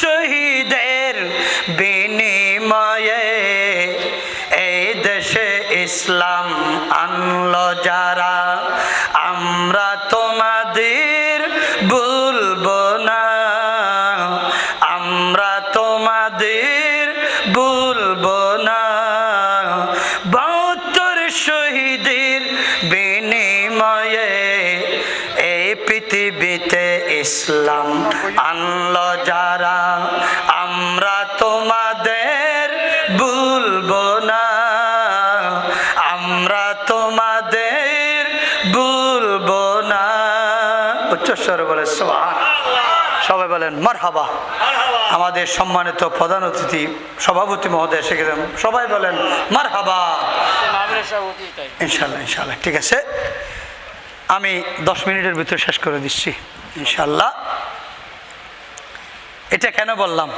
শহীদের বিনিময়ে এই দেশে ইসলাম আনলো যারা, আমরা তোমাদের ভুলবো না, আমরা তোমাদের ভুলবো না। ৭২ শহীদের বিনিময়ে এই পৃথিবীতে ইসলাম আনলো যারা, আমরা তোমাদের ভুলবো না, আমরা তোমাদের ভুলবো না। উচ্চস্বরে বলে সুবহানাল্লাহ। সবাই বলেন মারহাবা। আমাদের সম্মানিত প্রধান অতিথি সভাপতি মহোদয় এসে গেলেন, সবাই বলেন মারহাবা। ইনশাল্লাহ ইনশাল্লাহ ঠিক আছে, আমি 10 মিনিটের ভিতরে শেষ করে দিচ্ছি ইনশাল্লাহ। এটা কেন বললাম,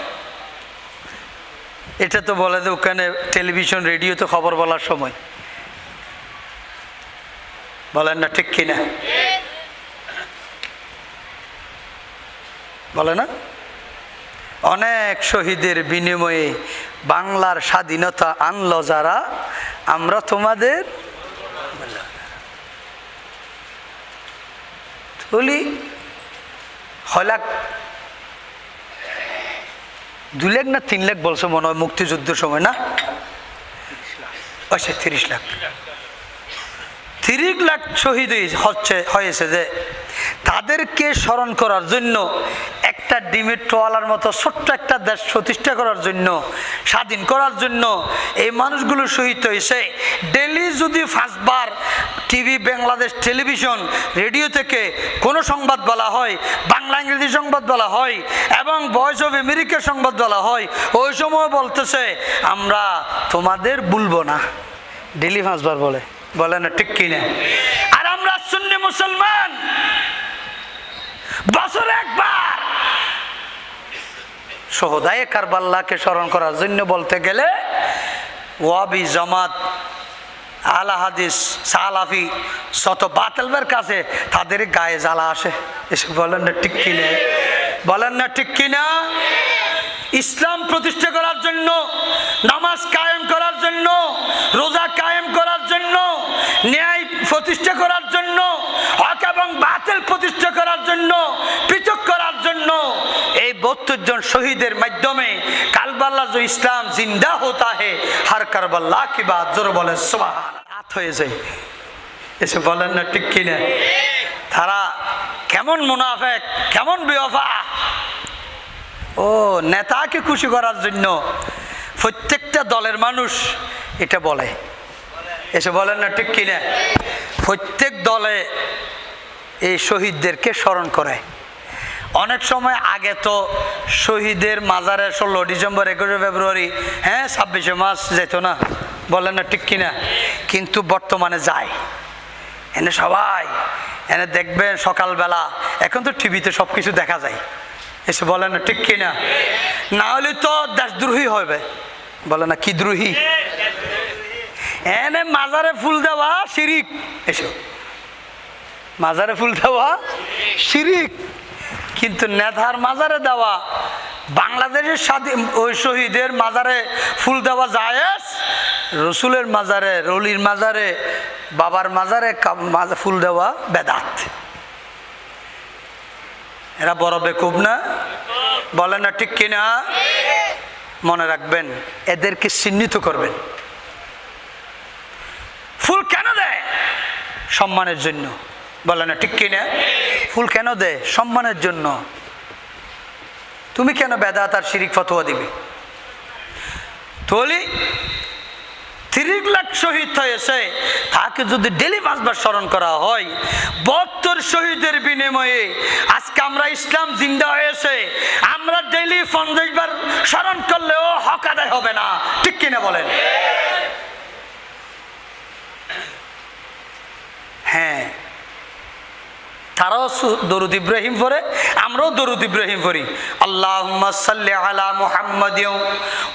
এটা তো বলে যে ওখানে টেলিভিশন রেডিওতে খবর বলার সময় বলেন না, ঠিক কিনা বলে না? অনেক শহীদের বিনিময়ে বাংলার স্বাধীনতা আনলো যারা, আমরা তোমাদের বলি 6 লাখ 2 লাখ না 3 লাখ বলছে মনে হয় মুক্তিযুদ্ধের সময়, না? আচ্ছা 30 লাখ 30 লাখ শহীদ হয়েছে, যে তাদেরকে স্মরণ করার জন্য একটা ডিমের টোয়ালার মতো ছোট্ট একটা দেশ প্রতিষ্ঠা করার জন্য, স্বাধীন করার জন্য এই মানুষগুলো শহীদ হয়েছে। ডেলি যদি 5 বার টিভি, বাংলাদেশ টেলিভিশন, রেডিও থেকে কোনো সংবাদ বলা হয়, বাংলা ইংরেজি সংবাদ বলা হয় এবং ভয়েস অফ আমেরিকার সংবাদ বলা হয়, ওই সময় বলতেছে আমরা তোমাদের ভুলবো না। ডেলি 5 বার বলে না, ঠিক কিনা? আর আমরা সুন্নি মুসলমান বছরে 1 বার শহদায়ে কারবালাকে স্মরণ করার জন্য বলতে গেলে ওয়াবি জামাত, আলা হাদিস, সালাফি যত বাতিলদের কাছে তাদের গায়ে জ্বালা আসে। এসে বলেন না, ঠিক কিনা? বলেন না, ঠিক কিনা? ইসলাম প্রতিষ্ঠা করার জন্য, নামাজ কায়েম করার জন্য, রোজা কায়েম করার জন্য, ন্যায় প্রতিষ্ঠা করার জন্য, হক এবং বাতিল প্রতিষ্ঠা করার জন্য, পৃথক করার জন্য এই 72 জন শহীদের মাধ্যমে কারবালা যে ইসলাম জিন্দা হতা হে, হর কারবালা কি বাত জোর বলে সুবহানাল্লাহ হয়ে যায়। এসে বলেন না, ঠিক কিনা? তারা কেমন মুনাফিক, কেমন বেওয়াফা! ও নেতাকে খুশি করার জন্য প্রত্যেকটা দলের মানুষ এটা বলে। এসে বলেন না, ঠিক কিনা? প্রত্যেক দলে এই শহীদদেরকে স্মরণ করে। অনেক সময় আগে তো শহীদের মাজারে 16 ডিসেম্বর, 21 ফেব্রুয়ারি, 26শে মার্চ যেত না, বলেন না, ঠিক কিনা? কিন্তু বর্তমানে যায়। এনে সবাই এনে দেখবেন সকালবেলা, এখন তো টিভিতে সব কিছু দেখা যায়। এসে বলেন না, ঠিক কিনা? না হলে তো দেশদ্রোহী হবে, বলে না, কি দ্রোহী? এনে মাজারে ফুল দেওয়া শিরিক। এসো, মাজারে ফুল দেওয়া শিরিক, কিন্তু নেতার মাজারে দেওয়া, বাংলাদেশের স্বাধীন ওই শহীদের মাজারে ফুল দেওয়া জায়েজ, রসুলের মাজারে, রলির মাজারে, বাবার মাজারে ফুল দেওয়া বেদাত। এরা বড় বেকুব না? বলেন না, ঠিক কিনা? মনে রাখবেন, এদেরকে চিহ্নিত করবেন। ফুল কেন দেয়? সম্মানের জন্য, বলেন না, ঠিক কিনা? ফুল কেন দেয়? সম্মানের জন্য। তুমি কেন বেদাত আর শিরিক ফতোয়া দিবে? তাহলে 30 লাখ শহীদ হয়েছে, তাকে যদি ডেলি 5 বার স্মরণ করা হয়, 72 শহীদের বিনিময়ে আজকে আমরা ইসলাম জিন্দা হয়েছে, আমরা ডেলি 50 বার স্মরণ করলেও হক আদায় হবে না, ঠিক কিনা বলেন? হ্যাঁ, তারাও দরুদ ইব্রাহিম পড়ে, আমরাও দরুদ ইব্রাহিম পড়ি। আল্লাহুম্মা সাল্লি আলা মুহাম্মাদিন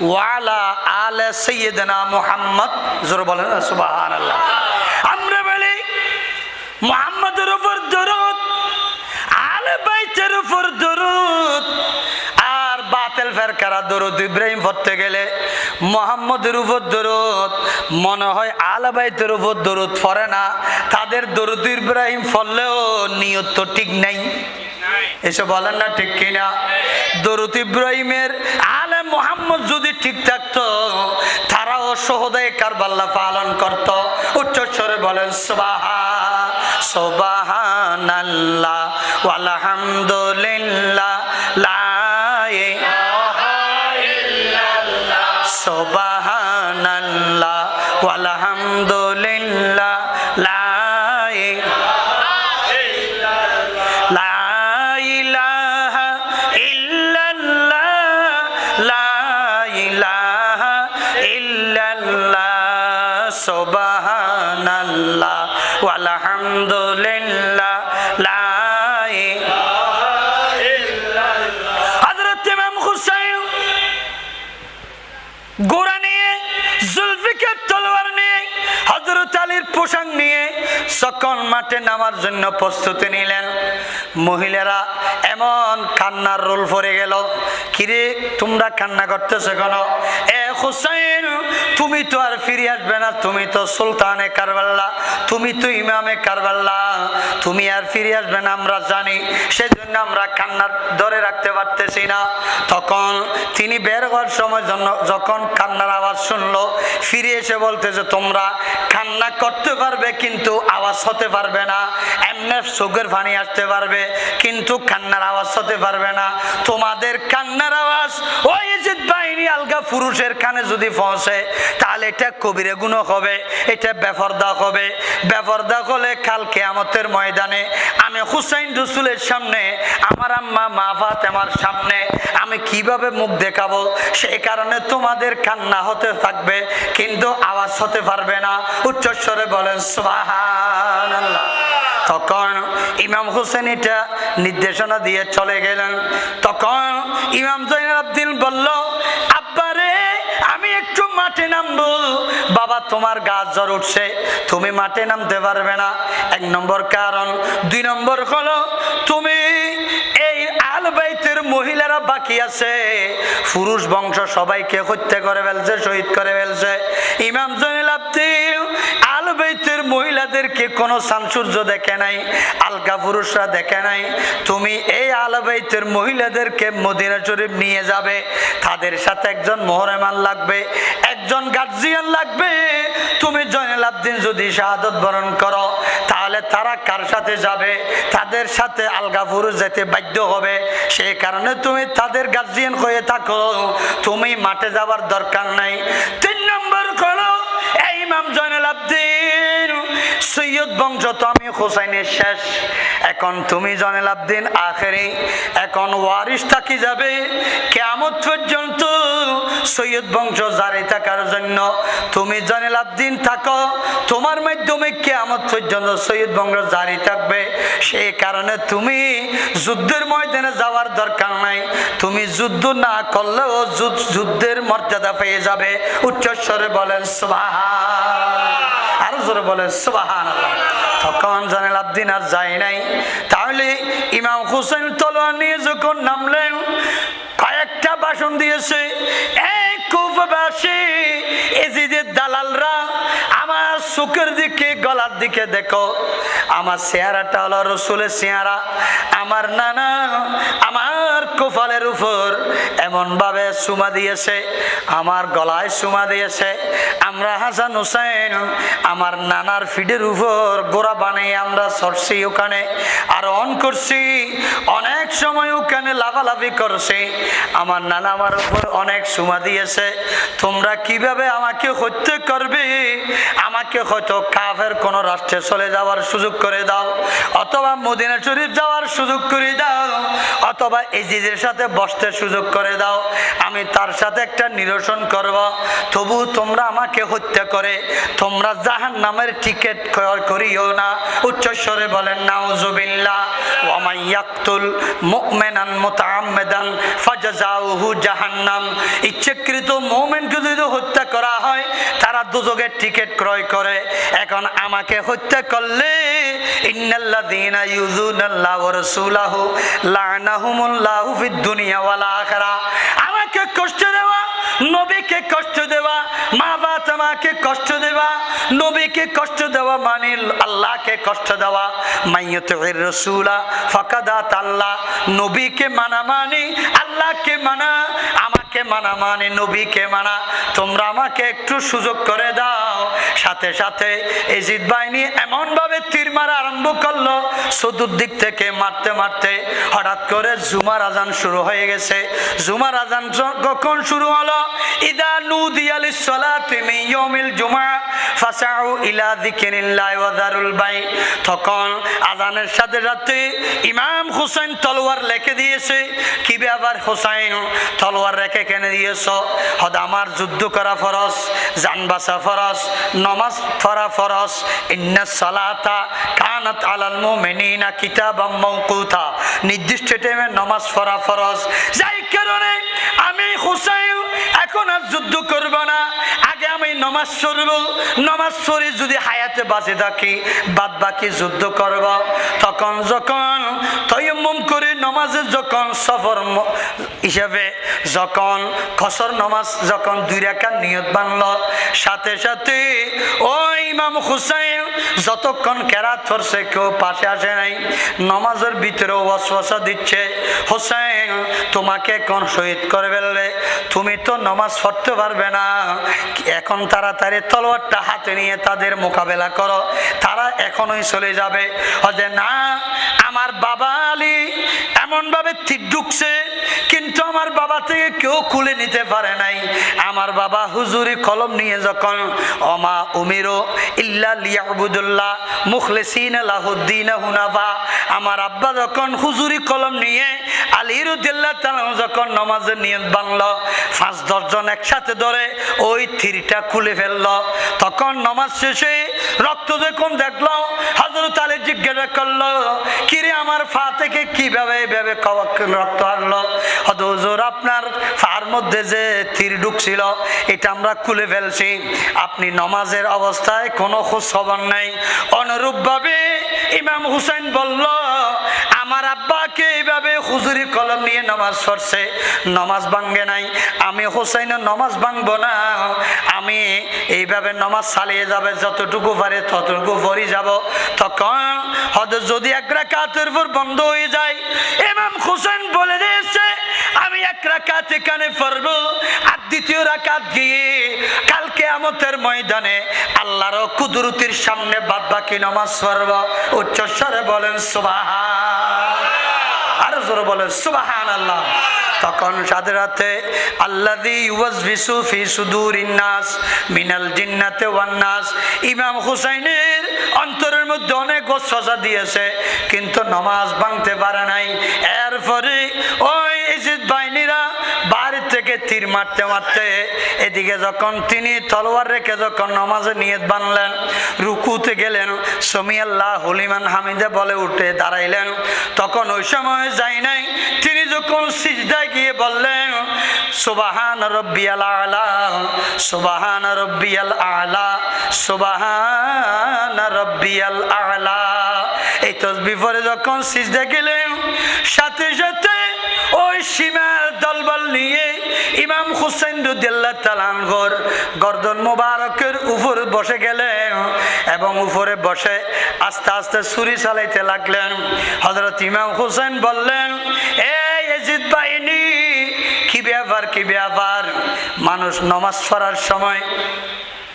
ওয়া আলা আলি সাইয়্যিদিনা মুহাম্মদ। জোরে বলেন সুবহানাল্লাহ। আমরা বলি মুহাম্মাদের উপর দরুদ, আলে বাইতের উপর দরুদ, আর বাতিল ফেরকারা দরুদ ইব্রাহিম পড়তে গেলে মুহাম্মদের উপর দরুদ মনে হয় আহলে বাইতের উপর দরুদ পড়ে না, তাদের দরুদ ইব্রাহিম পড়লেও নিয়ত তো ঠিক নাই। এসব বলেন না ঠিক কিনা? দরুদ ইব্রাহিমের আলে মুহাম্মদ যদি ঠিক থাকতো তারাও শহদায়ে কারবালা পালন করত। উচ্চ স্বরে বলেন সুবহানাল্লাহ ওয়ালহামদুলিল্লাহ লা ইলাহা ইল্লাল্লাহ সুবহানাল্লাহ ওয়ালহামদুলিল্লাহ লা সুবহানাল্লাহ ওয়ালহামদুলিল্লাহ লা ইলাহা ইল্লাল্লাহ। হযরত ইমাম হুসাইন ঘোড়া নিয়ে, জুলফিকার তলোয়ার নিয়ে, হযরত আলীর পোশাক নিয়ে যখন মাঠে নামার জন্য প্রস্তুতি নিলেন, মহিলারা এমন কান্নার রোল পড়ে গেল। কিরে তোমরা কান্না করতেছো কেন? এ হুসাইন, তুমি তো আর ফিরে আসবে না, তুমি তো সুলতানে কারবালা, তুমি তো ইমামে কারবালা, তুমি আর ফিরে আসবে না আমরা জানি, সেজন্য আমরা কান্নার ধরে রাখতে পারতেছি না। তখন তিনি বের হওয়ার সময় যখন কান্নার আওয়াজ শুনলো, ফিরে এসে বলতেছে তোমরা কান্না করতে পারবে কিন্তু আওয়াজ হতে পারবে না, এমনি চোখের পানি আসতে পারবে কিন্তু কান্নার আওয়াজ হতে পারবে না। তোমাদের কান্নার আওয়াজ ওই ইজিদ বাহিনী আলগা পুরুষের কানে যদি পৌঁছে তাহলে এটা কবিরে গুনাহ হবে, এটা বেপরদা হবে। বেপরদা হলে কাল কিয়ামতের ময়দানে আমি হুসাইন রাসূলের সামনে, আমার আম্মা মা ফাতেমার সামনে আমি কিভাবে মুখ দেখাবো? সেই কারণে তোমাদের কান্না হতে থাকবে কিন্তু আওয়াজ হতে পারবে না। উচ্চস্বরে বলেন সুবহানাল্লাহ। তখন ইমাম হুসেন এটা নির্দেশনা দিয়ে চলে গেলেন। তখন ইমাম জয়নুল আবদিন বলল, আব্বারে আমি একটু মাঠে নামবো। বাবা তোমার গাছ জ্বর উঠছে, তুমি মাঠে নামতে পারবে না, 1 নম্বর কারণ। 2 নম্বর হলো তুমি এই আল বাইতের মহিলারা বাকি আছে, পুরুষ বংশ সবাইকে হত্যা করে ফেলছে, শহীদ করে ফেলছে। ইমাম জয়নুল আবদিন আল বাইতের মহিলাদেরকে কোনো সানসূর্য দেখে নাই, আলগা পুরুষরা দেখে নাই। তুমি এই আল বাইতের মহিলাদেরকে মদিনা শরীফ নিয়ে যাবে, তাদের সাথে একজন মোহরেমান লাগবে, একজন গার্জিয়ান লাগবে। তুমি জয়নুল আবদিন যদি শাহাদত বরণ করো তাহলে তারা কার সাথে যাবে? তাদের সাথে আলগা পুরুষ যেতে বাধ্য হবে। সেই কারণে তুমি তাদের গার্জিয়ান হয়ে থাকো, তুমি মাঠে যাওয়ার দরকার নাই। 3 নম্বর হলো এই ইমাম জয়নুল আবদিন সৈয়দ বংশ তো আমি হুসাইনের শেষ, এখন তুমি জয়নুল আবদিন আখেরি, এখন ওয়ারিস থাকি যাবে কিয়ামত পর্যন্ত সৈয়দ বংশ জারি থাকার জন্য। তুমি জয়নুল আবদিন থাকো, তোমার মাধ্যমে কিয়ামত পর্যন্ত সৈয়দ বংশ জারি থাকবে। সেই কারণে তুমি যুদ্ধের ময়দানে যাওয়ার দরকার নাই, তুমি যুদ্ধ না করলেও যুদ্ধের মর্যাদা পেয়ে যাবে। উচ্চস্বরে বলেন সুবহানাল্লাহ, আরো জোরে বলেন সুবহানাল্লাহ। তখন জয়নুল আবদিন আর যায় নাই। তাহলে ইমাম হুসাইন তলোয়ার নিয়ে যখন নামলেন, কয়েকটা ভাষণ দিয়েছে। এই কুফাবাসী এজিদের দালালরা, আমার চোখের দিকে গলার দিকে দেখো, আমার চেহারাটা হলো রাসূলের চেহারা। আমার নানা আমার কপালের উপর এমন ভাবে চুমা দিয়েছে, আমার গলায় চুমা দিয়েছে। আমরা হাসান হুসাইন আমার নানার ফিডের উপর গোড়া বানিয়ে আমরা চড়ছি, ওখানে আর অন করছি, অনেক সময় ওখানে লাফালাফি করছি। আমার নানা আমার উপর অনেক চুমা দিয়েছে। তোমরা কিভাবে আমাকে হত্যা করবে? আমাকে হয়তো কাফের কোন রাষ্ট্রে চলে যাওয়ার সুযোগ করে দাও, অথবা মদিনা শরীফ যাওয়ার সুযোগ করে দাও, অথবা এজিদের সাথে বসতে সুযোগ করে দাও, আমি তার সাথে একটা নিরসন করব। তবু তোমরা আমাকে হত্যা করে তোমরা জাহান্নামের টিকিট করিও না। উচ্চস্বরে বলেন নাউজুবিল্লাহ। ওয়া মান ইয়াকতুল মুমিনান মুতাআম্মিদান ফাজাযাউহু জাহান্নাম। ইচ্ছাকৃত মুমিনকে যদি হত্যা করা হয় তারা দুজকের টিকিট ক্রয় করে। এখন আমাকে হত্যা করলে ইন্নাল্লাযীনা ইউযুনাল্লাহু ওয়া রাসূলাহু লা'নাহুমুল্লাহু ফিদ দুনিয়া ওয়াল আখিরাহ, আমার মা বাবাকে কষ্ট দেওয়া, নবীকে কষ্ট দেওয়া মানে আল্লাহকে কষ্ট দেওয়া। মাইয়ুতির রাসূলা ফাকাদ আতাল্লাহ, নবীকে মানা মানে আল্লাহকে মানা, আমাকে মানা মানে নবীকে মানা। তোমরা আমাকে একটু সুযোগ করে দাও। সাথে সাথে ইয়াজিদ বাহিনী এমন ভাবে তীর মারা আরম্ভ করলো, চতুর্দিক থেকে মারতে মারতে হঠাৎ করে জুমার আজান শুরু হয়ে গেছে। জুমার আজান কখন শুরু হলো? ইদা নুদিয়া লিস-সালাতি মিন ইয়াউমিল জুমআ ফাসাউ ইলা যিকরিল্লাহি ওয়া যারুল বাই। তখন আজানের সাথে সাথে ইমাম হুসাইন তলোয়ার রেখে দিয়েছে। কি ব্যাপার হুসাইন, তলোয়ার রেখে কেন দিয়েছো? হদ আমার যুদ্ধ করা ফরজ, জান বাঁচা ফরজ, নামাজ পড়া ফরজ। ইন্নাস সালাতা কানাত আলাল মুমিনিনা কিতাবাম মাওকুতা, নির্দিষ্ট টাইমে নামাজ পড়া ফরজ। যাই কারণে আমি হুসাইন এখন আর যুদ্ধ করব না, আগে আমি নামাজ পড়ব। নামাজ পড়ে যদি হায়াতে বাঁচে থাকি বাদ বাকি যুদ্ধ করব। তখন যখন তায়াম্মুম করে নামাজে যখন সফর হিসাবে যখন খসর নামাজ যখন 2 রাকাত নিয়ত বানলো, সাথে সাথে ওই ইমাম হুসাইন যতক্ষণ কেরাত পড়ছে কেউ পাশে আসে নাই, নামাজের ভিতরে ওয়াসওয়াসা দিচ্ছে, হুসাইন তোমাকে এখন শহীদ করে ফেলবে, তুমি তো নামাজ পড়তে পারবে না, এখন তাড়াতাড়ি তলোয়ারটা হাতে নিয়ে তাদের মোকাবেলা করো, তারা এখনই চলে যাবে। যে না, আমার বাবা আলী এমন ভাবে তীর ঢুকছে কিন্তু আমার বাবা থেকে কেউ খুলে নিতে পারে নাই। আমার বাবা হুজুরি কলম নিয়ে যখন ওমা উমিরু ইল্লা লিয়াবুদুল্লাহ মুখলিসিনা লাহুদ্দিন হুনাফা, আমার আব্বা যখন হুজুরি কলম নিয়ে আলী রাদিয়াল্লাহু তাআলা যখন নামাজের নিয়ত বানলো, 5-10 জন একসাথে ধরে ওই তীরটা খুলে ফেললো। তখন নামাজ শেষে রক্ত যখন দেখলো, হযরত আলী জিজ্ঞাসা করলো, কিরে আমার পা থেকে কিভাবে এভাবে রক্ত আসলো? হুজুর আপনার পার মধ্যে যে তীর ঢুকছিল এটা আমরা খুলে ফেলছি, আপনি নামাজের অবস্থায় কোনো খোঁজ খবর নাই। অনুরূপ ভাবে ইমাম হুসাইন বলল, আমার আব্বাকে এইভাবে হুজুরি কলম নিয়ে নামাজ পড়ছে, নামাজ ভাঙ্গে নাই, আমি হুসাইনের নামাজ ভাঙবো না, আমি এইভাবে নামাজ চালিয়ে যাবে, যতটুকু পারে ততটুকু পড়ি যাব। তখন হয়তো যদি 1 রাকাতের পর বন্ধ হয়ে যায়, ইমাম হুসাইন বলে দিয়েছে আমি 1 রাকাত এখানে পড়বো, আর 2য় রাকাত গিয়ে কাল কিয়ামতের ময়দানে আল্লাহর কুদরতের সামনে বাদ বাকি নামাজ পড়ব। উচ্চ স্বরে বলেন সুবহান, আর জোরে বলেন সুবহানাল্লাহ। তখন সাথে সাথে আল্লাযী ইউওয়াসবিসু ফি সুদুরিন নাস মিনাল জিন্নাতি ওয়ান নাস, ইমাম হুসাইনের অন্তরের মধ্যে অনেক ওয়াসওয়াসা দিয়েছে কিন্তু নামাজ ভাঙতে পারে নাই। এরপরে ওই ইয়াজিদ বাহিনীরা বাড়ি থেকে তীর মারতে মারতে এদিকে যখন তিনি তলোয়ার রেখে যখন নামাজে নিয়ত বানলেন, রুকুতে গেলেন, সামিআল্লাহু লিমান হামিদা বলে উঠে দাঁড়াইলেন, তখন ওই সময় যাই নাই, তিনি যখন সিজদায় গিয়ে বললেন সুবহান রাব্বিয়াল আলা, সুবহান রাব্বিয়াল আলা, সুবহান রাব্বিয়াল আলা, এই তাসবিহ পরে যখন সিজদায় গেলেন, সাথে সাথে ওই সীমার দলবল নিয়ে ইমাম হুসাইন রাদিয়াল্লাহু তাআলা আনহুর গর্দন মোবারকের উপর বসে গেলেন এবং উপরে বসে আস্তে আস্তে ছুরি চালাইতে লাগলেন। হযরত ইমাম হুসাইন বললেন, এই ইয়াজিদ বাহিনী, কি ব্যাপার কি ব্যাপার? মানুষ নামাজ পড়ার সময়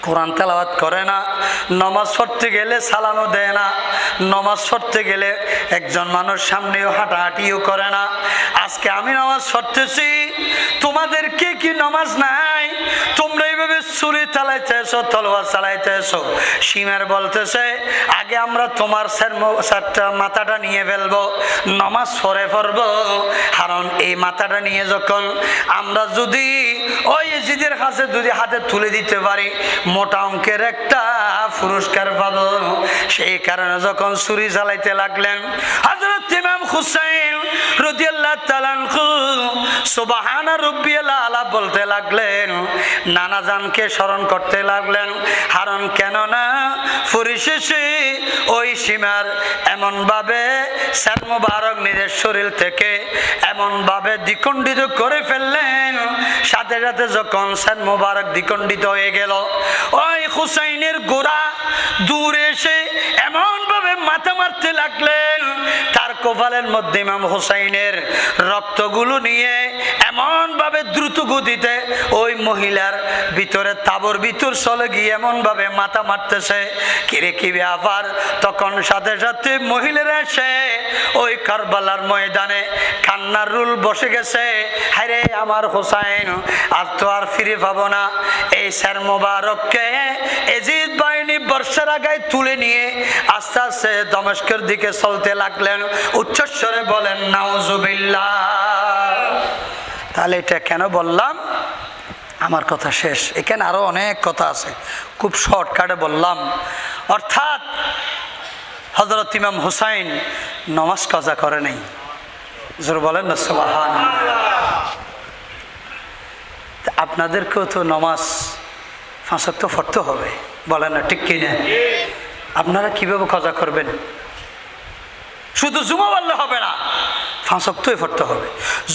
কোরআন তেলাওয়াত করে না, নামাজ পড়তে গেলে সালামও দেয় না, নামাজ পড়তে গেলে একজন মানুষ সামনেও হাঁটাহাঁটিও করে না। আজকে আমি নামাজ পড়তেছি, তোমাদেরকে কি নামাজ নাই? তোমরা এইভাবে ছুরি চালাইতেছো, তলোয়ার চালাইতেছো। সীমার বলতেছে আগে আমরা তোমার মাথাটা নিয়ে ফেলবো, নামাজ পড়ে পড়বো, কারণ এই মাথাটা নিয়ে যখন আমরা যদি ওই ইয়াজিদের কাছে যদি হাতে তুলে দিতে পারি মোটা অঙ্কের একটা পুরস্কার পাবো। সেই কারণে যখন ছুরি চালাইতে লাগলেন, হযরত ইমাম হুসাইন রাদিয়াল্লাহু তাআলা আনহু সুবহান রাব্বিয়াল আলা বলতে লাগলেন, নানা জানকে স্মরণ করতে লাগলেন। কারণ কেন না পরিশেষে ওই সীমার এমন ভাবে সার মুবারক নিজের শরীর থেকে এমন ভাবে দ্বিখণ্ডিত করে ফেললেন, সাথে সাথে যখন সেন মোবারক দ্বিখণ্ডিত হয়ে গেল, ওই হুসাইনের গোড়া দূরে এসে এমন ভাবে মাথা মারতে লাগলেন, তার কপালের মধ্যে ইমাম হুসাইনের রক্তগুলো নিয়ে এমন ভাবে দ্রুত গতিতে ওই মহিলার ভিতরে তাবর ভিতর চলে গিয়ে এমন ভাবে মাথা মারতেছে। কিরে কি ব্যাপার? তখন সাথে সাথে মহিলারা এসে ওই কারবালার ময়দানে কান্নার রুল বসে গেছে। হায়রে আমার হুসাইন, আর তো আর ফিরে পাবো না। এই স্যার মোবারককে এজিদ বাহিনী বর্ষার আগায় তুলে নিয়ে আস্তে আস্তে দমস্কের দিকে চলতে লাগলেন। উচ্চস্বরে বলেন নাউজুবিল্লাহ। তাহলে এটা কেন বললাম? আমার কথা শেষ, এখানে আরো অনেক কথা আছে, খুব শর্টকাটে বললাম। অর্থাৎ হযরত ইমাম হুসাইন নামাজ কাজা করে নাই। জোর বলেন না সুবহানাল্লাহ। আপনাদেরকেও তো নামাজ 5 ওয়াক্ত পড়তে হবে, বলেন না ঠিক কিনা? আপনারা কিভাবে কাজা করবেন? শুধু জুমা বললে হবে না, 5 ওয়াক্তই পড়তে হবে।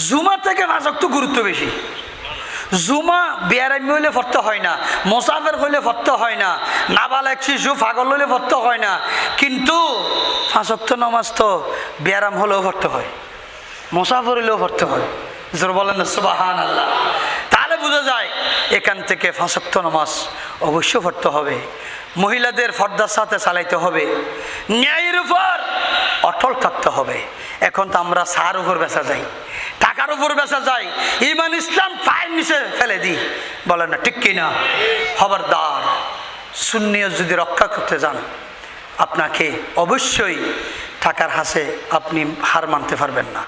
জুমা থেকে 5 ওয়াক্ত গুরুত্ব বেশি। জুমা বেয়ারামি হইলে পড়তে হয় না, মোসাফের হইলে পড়তে হয় না, নাবালেগ শিশু পাগল হইলে পড়তে হয় না। কিন্তু 5 ওয়াক্ত নামাজ তো বেয়ারাম হলেও পড়তে হয়, মোসাফর হইলেও পড়তে হয়। জোর বলেন না সুবহানাল্লাহ। তাহলে বোঝা যায় এখান থেকে 5 ওয়াক্ত নামাজ অবশ্যই পড়তে হবে। মহিলাদের পর্দার সাথে চালাইতে হবে, ন্যায়ের উপর অটল থাকতে হবে। এখন তো আমরা সার উপর বেচা যাই, টাকার উপর বেচা যায়, ইমান ইসলাম পায়ের নিচে ফেলে দিই, বলেন না ঠিক কিনা? খবরদার, সুন্নিয়ত যদি রক্ষা করতে যান আপনাকে অবশ্যই টাকার হাসে আপনি হার মানতে পারবেন না।